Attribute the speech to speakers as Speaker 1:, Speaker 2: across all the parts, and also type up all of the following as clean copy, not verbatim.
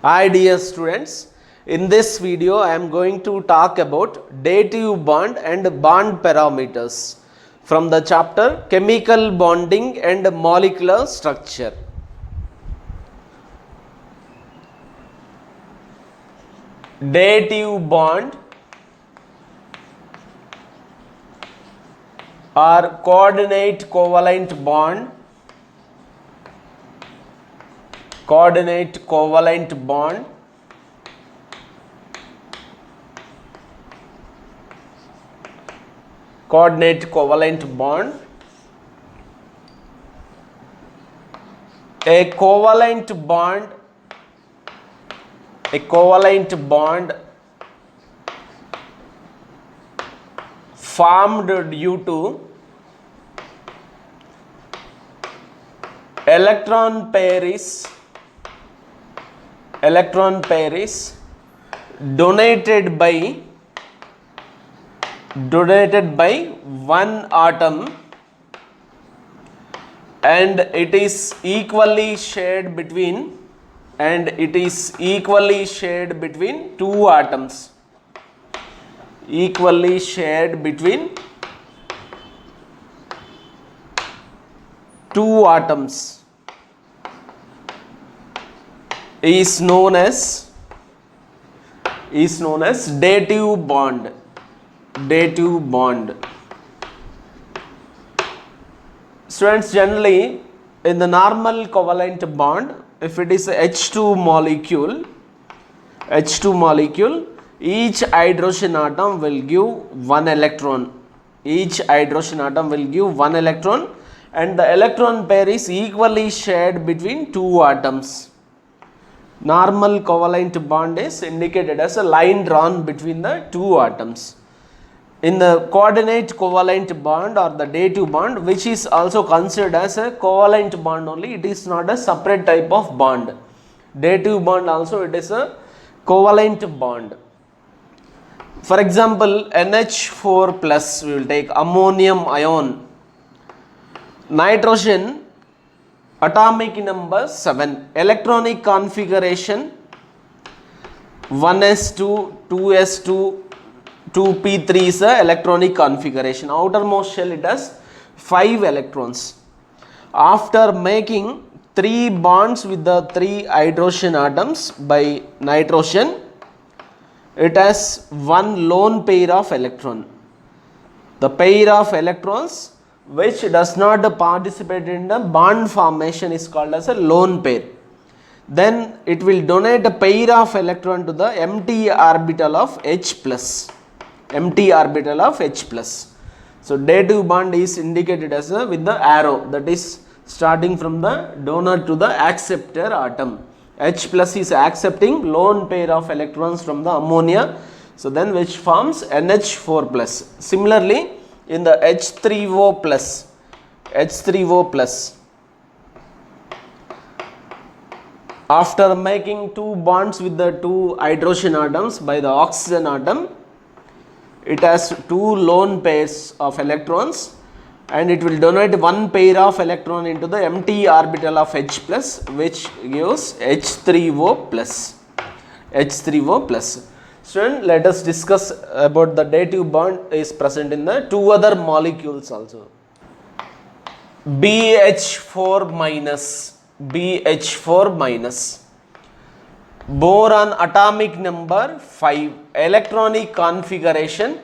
Speaker 1: Hi dear students, in this video I am going to talk about dative bond and bond parameters from the chapter Chemical Bonding and Molecular Structure. Dative bond or coordinate covalent bond, coordinate covalent bond a covalent bond formed due to electron pair is donated by one atom and it is equally shared between two atoms, is known as dative bond. Students, generally in the normal covalent bond, if it is a H2 molecule, each hydrogen atom will give one electron. And the electron pair is equally shared between two atoms. Normal covalent bond is indicated as a line drawn between the two atoms. In the coordinate covalent bond or the dative bond, which is also considered as a covalent bond only, it is not a separate type of bond. Dative bond also, it is a covalent bond. For example, NH4 plus, we will take ammonium ion, nitrogen, atomic number 7, electronic configuration 1s2, 2s2, 2p3 is the electronic configuration. Outermost shell, it has 5 electrons. After making 3 bonds with the 3 hydrogen atoms by nitrogen, it has one lone pair of electron. The pair of electrons which does not participate in the bond formation is called as a lone pair. Then it will donate a pair of electron to the empty orbital of H plus. So dative bond is indicated as with the arrow, that is starting from the donor to the acceptor atom. H plus is accepting lone pair of electrons from the ammonia, so then which forms NH4 plus. Similarly, in the H3O plus, after making 2 bonds with the 2 hydrogen atoms by the oxygen atom, it has 2 lone pairs of electrons and it will donate one pair of electron into the empty orbital of H plus, which gives H3O plus. So let us discuss about the dative bond is present in the 2 other molecules also. BH4 minus, boron atomic number 5, electronic configuration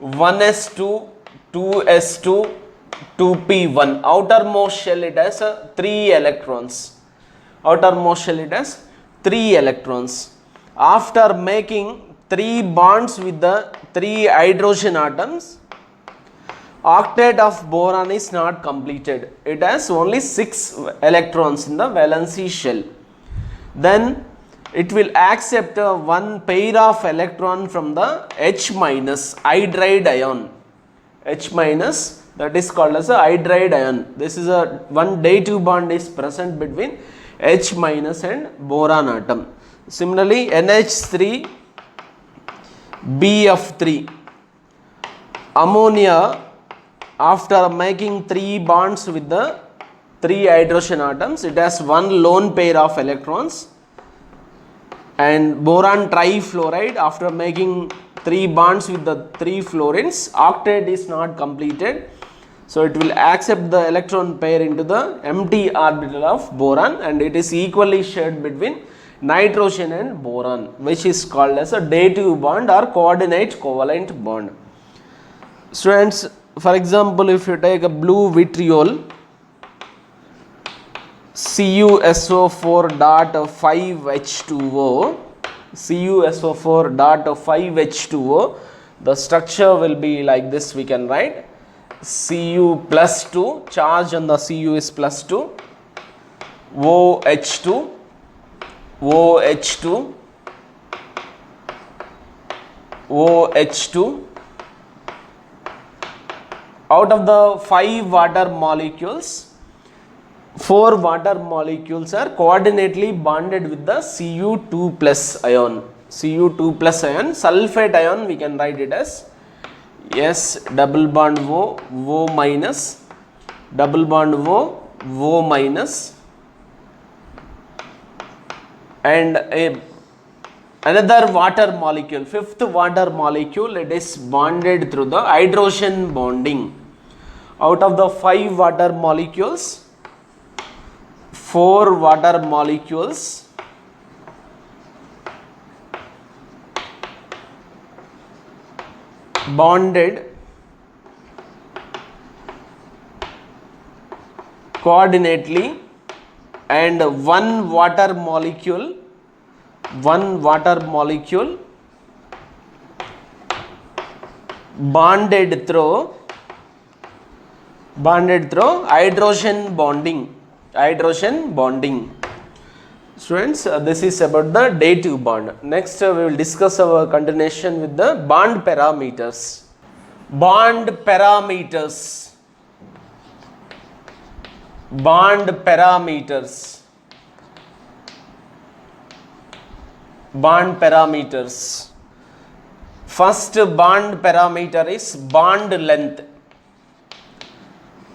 Speaker 1: 1s2, 2s2, 2p1. Outermost shell, it has 3 electrons. After making 3 bonds with the 3 hydrogen atoms, octet of boron is not completed. It has only 6 electrons in the valency shell. Then it will accept one pair of electron from the H minus hydride ion. That is called as a hydride ion. This is one dative bond is present between H minus and boron atom. Similarly, NH3, BF3, ammonia, after making 3 bonds with the 3 hydrogen atoms, it has one lone pair of electrons. And boron trifluoride, after making 3 bonds with the 3 fluorines, octet is not completed. So it will accept the electron pair into the empty orbital of boron, and it is equally shared between nitrogen and boron, which is called as a dative bond or coordinate covalent bond. Students, for example, if you take a blue vitriol, CuSO4 dot 5H2O, CuSO4 dot 5H2O, the structure will be like this. We can write Cu plus 2, charge on the Cu is plus 2, OH2, OH2, OH2. Out of the 5 water molecules, 4 water molecules are coordinately bonded with the Cu2 plus ion. Cu2 plus ion, sulfate ion, we can write it as S double bond O, O minus, double bond O, O minus, and another water molecule, 5th water molecule, it is bonded through the hydrogen bonding. Out of the 5 water molecules, 4 water molecules bonded coordinately, and one water molecule bonded through hydrogen bonding. Students, this is about the dative bond. Next we will discuss our continuation with the bond parameters. Bond parameters. First bond parameter is bond length.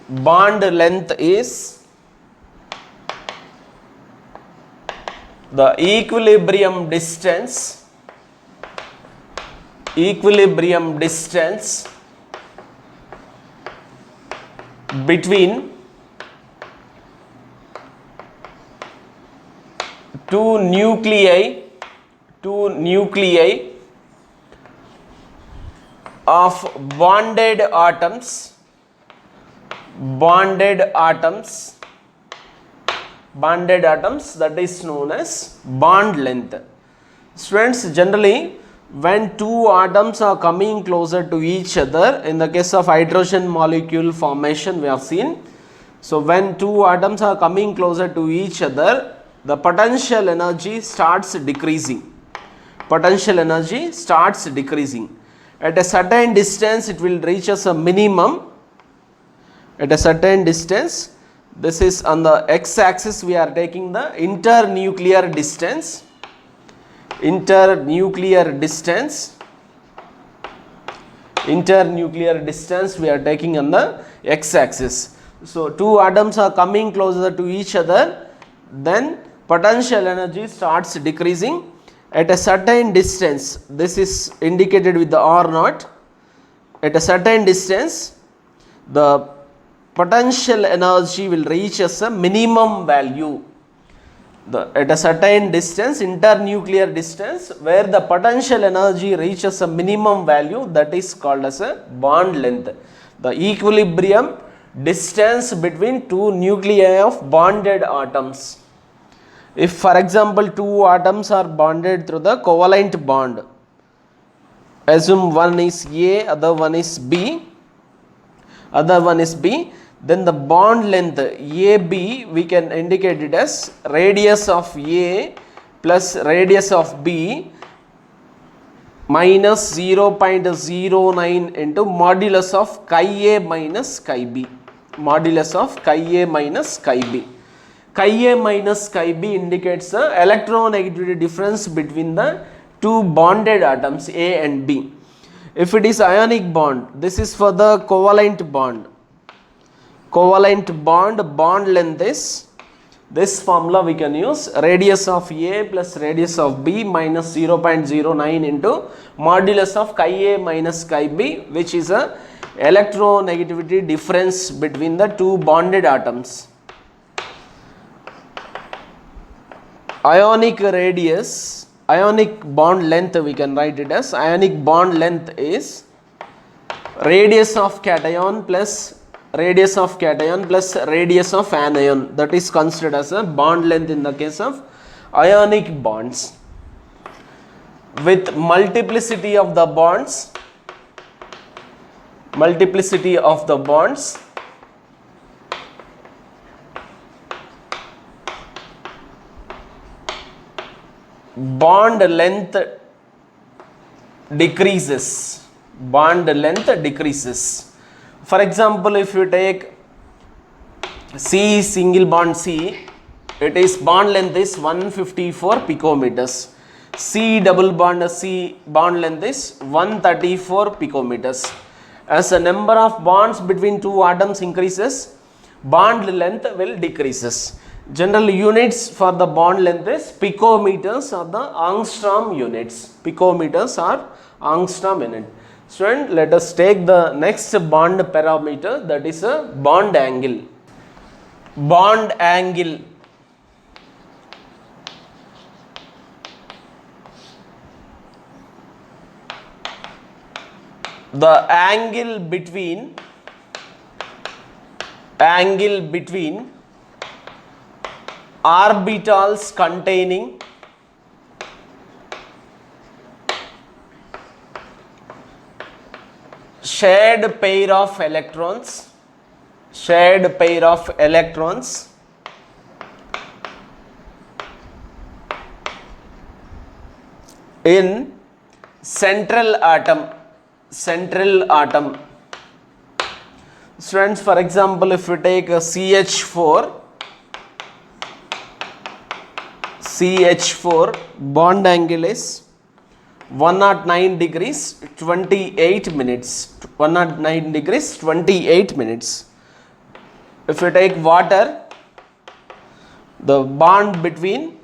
Speaker 1: Bond length is the equilibrium distance between two nuclei of bonded atoms that is known as bond length. Students, generally when 2 atoms are coming closer to each other, in the case of hydrogen molecule formation we have seen, so when 2 atoms are coming closer to each other, the potential energy starts decreasing. At a certain distance it will reach as a minimum. At a certain distance, this is on the x-axis, we are taking the internuclear distance. Internuclear distance we are taking on the x-axis. So 2 atoms are coming closer to each other, then potential energy starts decreasing. At a certain distance, this is indicated with the R0. At a certain distance, the potential energy will reach as a minimum value. At a certain distance, internuclear distance, where the potential energy reaches a minimum value, that is called as a bond length. The equilibrium distance between 2 nuclei of bonded atoms. If for example 2 atoms are bonded through the covalent bond, assume one is A, other one is B, then the bond length AB, we can indicate it as radius of A plus radius of B minus 0.09 into modulus of chi A minus chi B. Chi A minus chi B indicates the electronegativity difference between the 2 bonded atoms A and B. If it is ionic bond, this is for the covalent bond. Bond length is This formula we can use radius of A plus radius of B minus 0.09 into modulus of chi A minus chi B, which is a electronegativity difference between the two bonded atoms. Ionic radius, ionic bond length, we can write it as ionic bond length is radius of cation plus radius of anion, that is considered as a bond length in the case of ionic bonds. With multiplicity of the bonds, bond length decreases. For example, if you take C single bond C, it is bond length is 154 picometers. C double bond C bond length is 134 picometers. As the number of bonds between two atoms increases, bond length will decreases. General units for the bond length is picometers or the angstrom units. Picometers are angstrom unit. Student, let us take the next bond parameter, that is a bond angle. Bond angle. The angle between orbitals containing shared pair of electrons in central atom. Students, for example, if you take a CH4 bond angle is 109 degrees 28 minutes. 109 degrees 28 minutes. If you take water, the bond between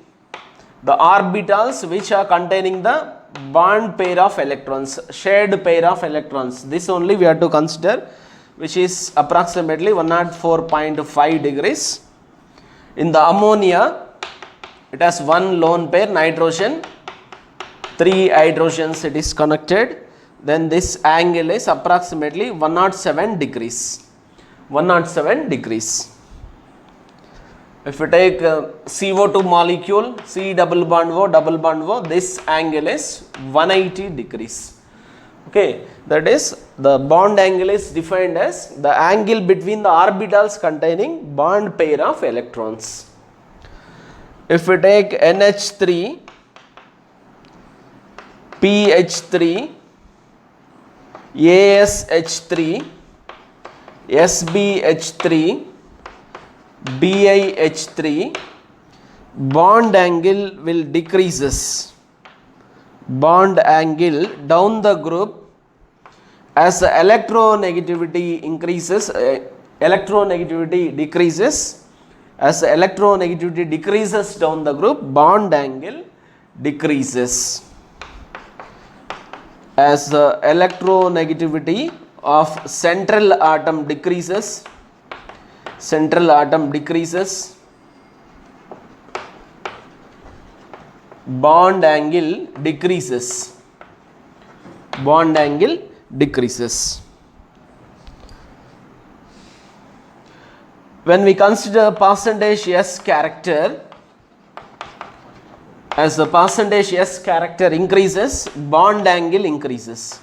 Speaker 1: the orbitals which are containing the bond pair of electrons, shared pair of electrons, this only we have to consider, which is approximately 104.5 degrees. In the ammonia, it has one lone pair nitrogen, 3 hydrogens it is connected, then this angle is approximately 107 degrees. If you take CO2 molecule, C double bond O, this angle is 180 degrees. Okay, that is the bond angle is defined as the angle between the orbitals containing bond pair of electrons. If we take NH3, PH3, ASH3, SBH3, BiH3, bond angle will decreases. Bond angle down the group as the electronegativity increases, electronegativity decreases. As the electronegativity decreases down the group, bond angle decreases. As the electronegativity of central atom decreases, bond angle decreases. When we consider percentage S character, as the percentage S character increases, bond angle increases.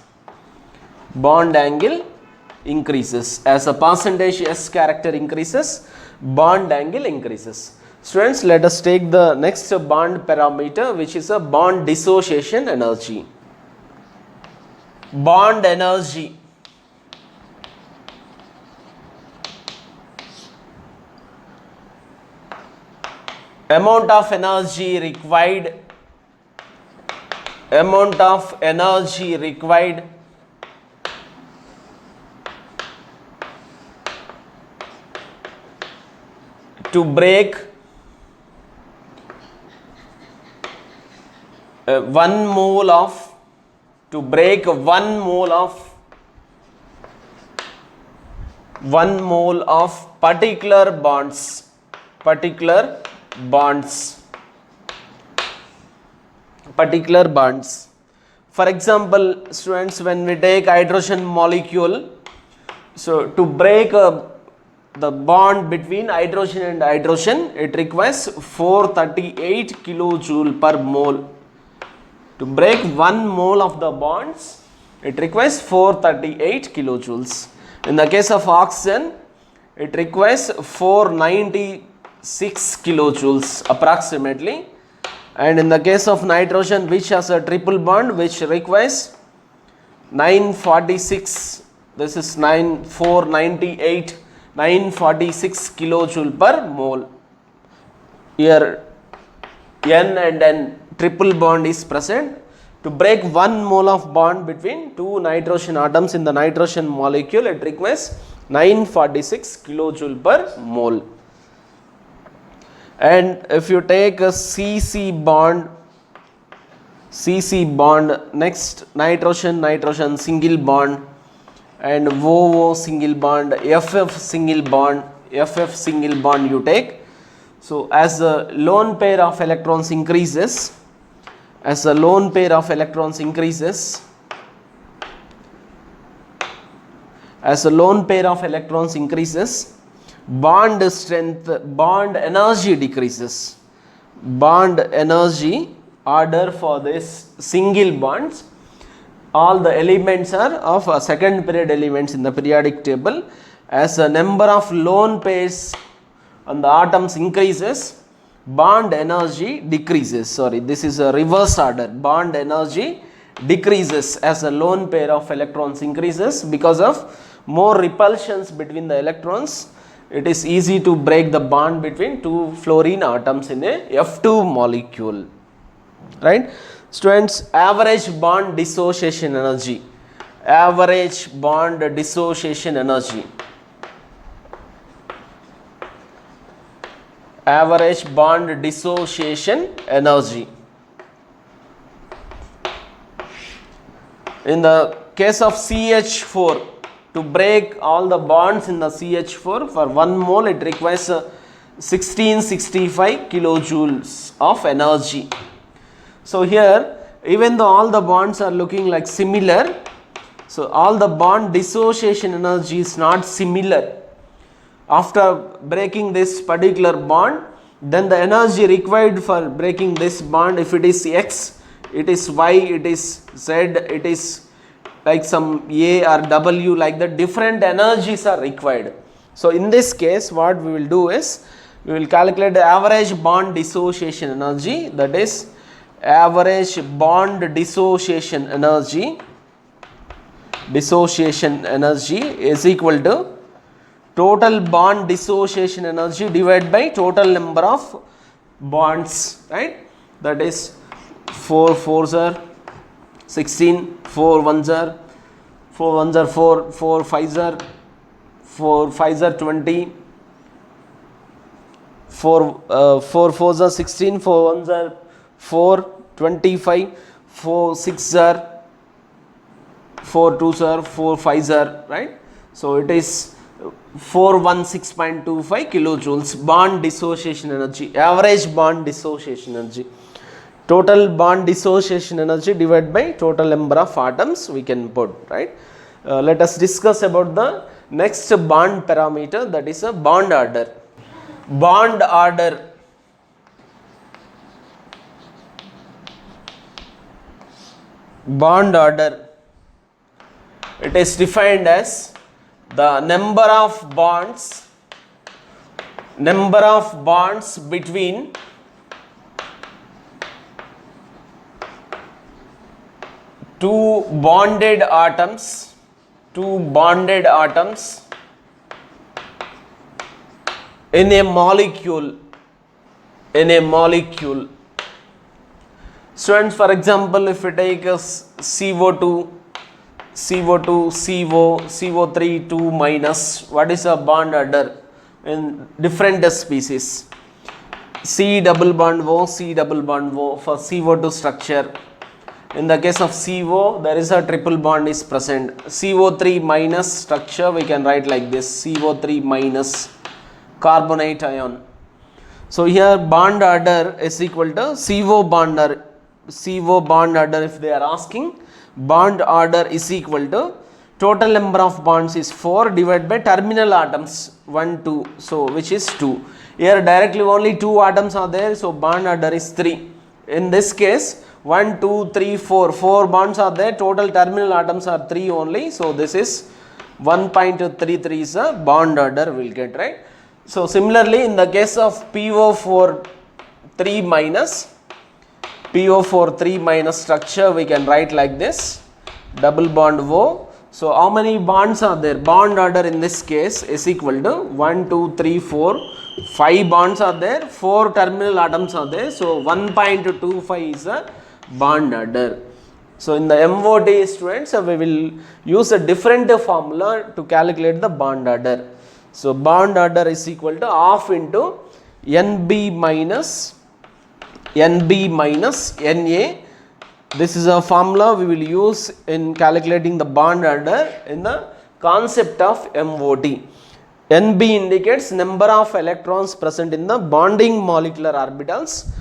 Speaker 1: As a percentage S character increases, bond angle increases. Students, let us take the next bond parameter, which is a bond dissociation energy. Bond energy. Amount of energy required to break 1 mole of, to break 1 mole of particular bonds, For example, students, when we take hydrogen molecule, so to break the bond between hydrogen and hydrogen, it requires 438 kilojoule per mole. To break 1 mole of the bonds, it requires 438 kilojoules. In the case of oxygen, it requires 496 kilojoules approximately. And in the case of nitrogen, which has a triple bond, which requires 946, this is 946 kilojoule per mole. Here N and N triple bond is present. To break 1 mole of bond between 2 nitrogen atoms in the nitrogen molecule, it requires 946 kilojoule per mole. And if you take a CC bond, next nitrogen single bond, and OO single bond, FF single bond you take. So as the lone pair of electrons increases, bond strength, bond energy decreases. Bond energy order for this single bonds, all the elements are of second period elements in the periodic table. As the number of lone pairs on the atoms increases, bond energy decreases. Sorry, this is a reverse order. Bond energy decreases as a lone pair of electrons increases. Because of more repulsions between the electrons, it is easy to break the bond between 2 fluorine atoms in a F2 molecule. Right? Students, average bond dissociation energy. Average bond dissociation energy. Average bond dissociation energy. In the case of CH4, to break all the bonds in the CH4, for 1 mole it requires 1665 kilojoules of energy. So here, even though all the bonds are looking like similar, so all the bond dissociation energy is not similar. After breaking this particular bond, then the energy required for breaking this bond, if it is X, it is Y, it is Z, it is like some A or W, like the different energies are required. So in this case, what we will do is, we will calculate the average bond dissociation energy, that is average bond dissociation energy is equal to total bond dissociation energy divided by total number of bonds, right? That is 4 4s are 16, 4 1s are 4 1s are 4, 4 5s are 4 5s are 20, 4 4s are 16, 4 1s are 4, 25, 4 6s are 4 2s are 4 5s are, right? So it is 416.25 kilojoules bond dissociation energy, average bond dissociation energy. Total bond dissociation energy divided by total number of atoms we can put, right? Let us discuss about the next bond parameter, that is a bond order. Bond order. Bond order. It is defined as the number of bonds between two bonded atoms in a molecule. Students, for example, if we take a CO2, CO3 2 minus, what is a bond order in different species? C double bond O, C double bond O for CO2 structure. In the case of CO, there is a triple bond is present. CO3 minus structure, we can write like this, CO3 minus carbonate ion. So here bond order is equal to CO bond order if they are asking. Bond order is equal to total number of bonds is 4 divided by terminal atoms 1, 2. So which is 2. Here directly only 2 atoms are there. So bond order is 3. In this case 1, 2, 3, 4. 4 bonds are there. Total terminal atoms are 3 only. So this is 1.33 is a bond order we'll get, right. So similarly in the case of PO4 3 minus structure, we can write like this, double bond O. So how many bonds are there? Bond order in this case is equal to 1, 2, 3, 4, 5 bonds are there, 4 terminal atoms are there. So 1.25 is a bond order. So in the MOT students, we will use a different formula to calculate the bond order. So bond order is equal to half into NB minus Na. This is a formula we will use in calculating the bond order in the concept of MOT. NB indicates number of electrons present in the bonding molecular orbitals.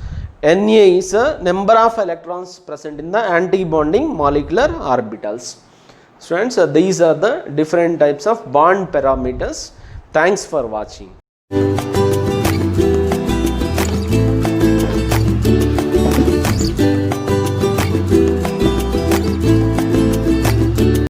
Speaker 1: Na is a number of electrons present in the anti-bonding molecular orbitals. Students, these are the different types of bond parameters. Thanks for watching.